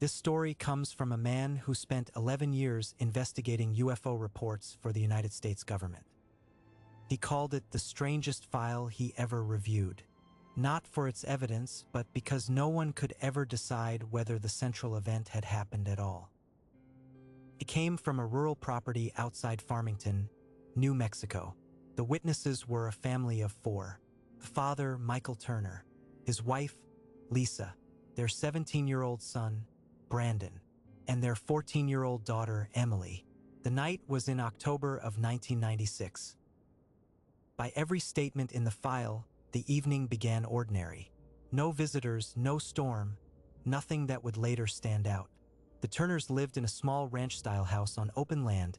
This story comes from a man who spent 11 years investigating UFO reports for the United States government. He called it the strangest file he ever reviewed. Not for its evidence, but because no one could ever decide whether the central event had happened at all. It came from a rural property outside Farmington, New Mexico. The witnesses were a family of 4. The father, Michael Turner, his wife, Lisa, their 17-year-old son, Brandon, and their 14-year-old daughter, Emily. The night was in October of 1996. By every statement in the file, the evening began ordinary. No visitors, no storm, nothing that would later stand out. The Turners lived in a small ranch-style house on open land,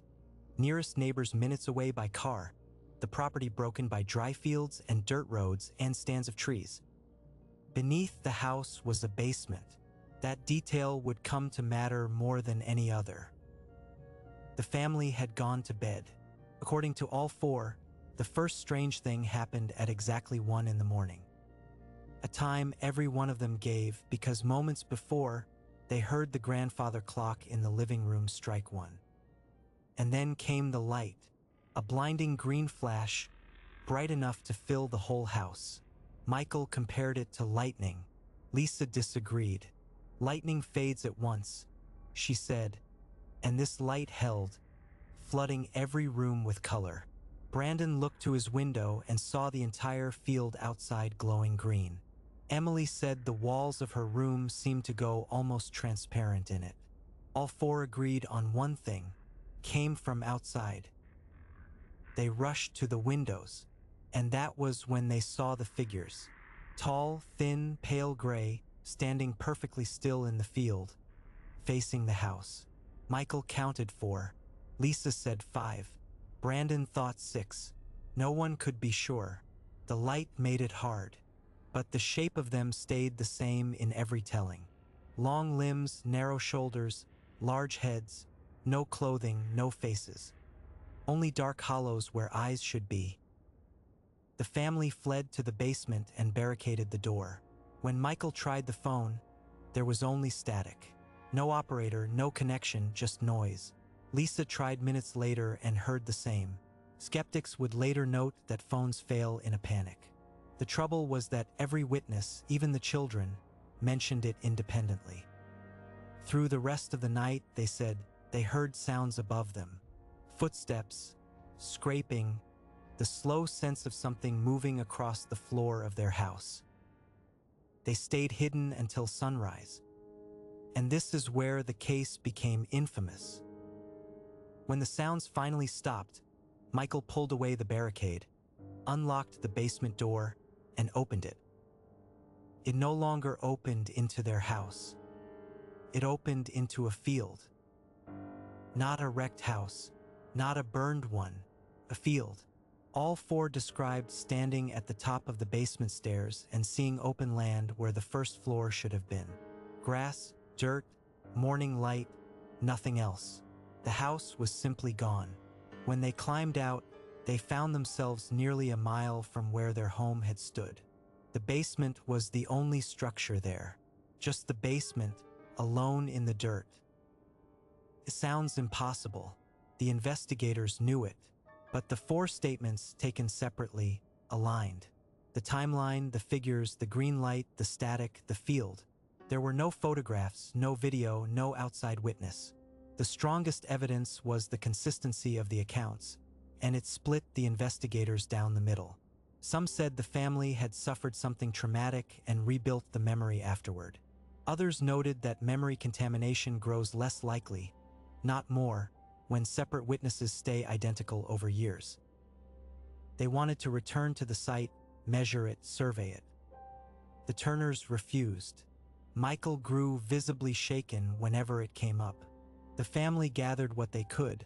nearest neighbors minutes away by car, the property broken by dry fields and dirt roads and stands of trees. Beneath the house was a basement. That detail would come to matter more than any other. The family had gone to bed. According to all 4, the first strange thing happened at exactly 1 in the morning. A time every one of them gave because moments before, they heard the grandfather clock in the living room strike 1. And then came the light, a blinding green flash, bright enough to fill the whole house. Michael compared it to lightning. Lisa disagreed. Lightning fades at once, she said, and this light held, flooding every room with color. Brandon looked to his window and saw the entire field outside glowing green. Emily said the walls of her room seemed to go almost transparent in it. All 4 agreed on one thing, came from outside. They rushed to the windows, and that was when they saw the figures. Tall, thin, pale gray, standing perfectly still in the field, facing the house. Michael counted 4. Lisa said 5. Brandon thought 6. No one could be sure. The light made it hard, but the shape of them stayed the same in every telling. Long limbs, narrow shoulders, large heads, no clothing, no faces. Only dark hollows where eyes should be. The family fled to the basement and barricaded the door. When Michael tried the phone, there was only static. No operator, no connection, just noise. Lisa tried minutes later and heard the same. Skeptics would later note that phones fail in a panic. The trouble was that every witness, even the children, mentioned it independently. Through the rest of the night, they said they heard sounds above them. Footsteps, scraping, the slow sense of something moving across the floor of their house. They stayed hidden until sunrise. And this is where the case became infamous. When the sounds finally stopped, Michael pulled away the barricade, unlocked the basement door, and opened it. It no longer opened into their house. It opened into a field. Not a wrecked house, not a burned one, a field. All 4 described standing at the top of the basement stairs and seeing open land where the first floor should have been. Grass, dirt, morning light, nothing else. The house was simply gone. When they climbed out, they found themselves nearly a mile from where their home had stood. The basement was the only structure there. Just the basement, alone in the dirt. It sounds impossible. The investigators knew it. But the 4 statements taken separately aligned. The timeline, the figures, the green light, the static, the field. There were no photographs, no video, no outside witness. The strongest evidence was the consistency of the accounts, and it split the investigators down the middle. Some said the family had suffered something traumatic and rebuilt the memory afterward. Others noted that memory contamination grows less likely, not more, when separate witnesses stay identical over years. They wanted to return to the site, measure it, survey it. The Turners refused. Michael grew visibly shaken whenever it came up. The family gathered what they could,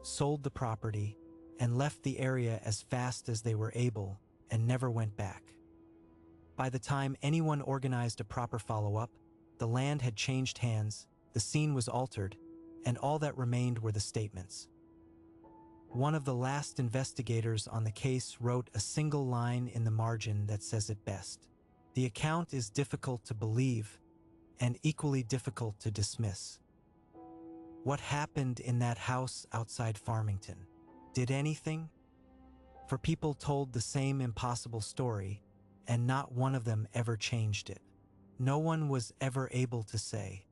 sold the property, and left the area as fast as they were able and never went back. By the time anyone organized a proper follow-up, the land had changed hands, the scene was altered, and all that remained were the statements. One of the last investigators on the case wrote a single line in the margin that says it best. The account is difficult to believe, and equally difficult to dismiss. What happened in that house outside Farmington? Did anything? For people told the same impossible story, and not one of them ever changed it. No one was ever able to say,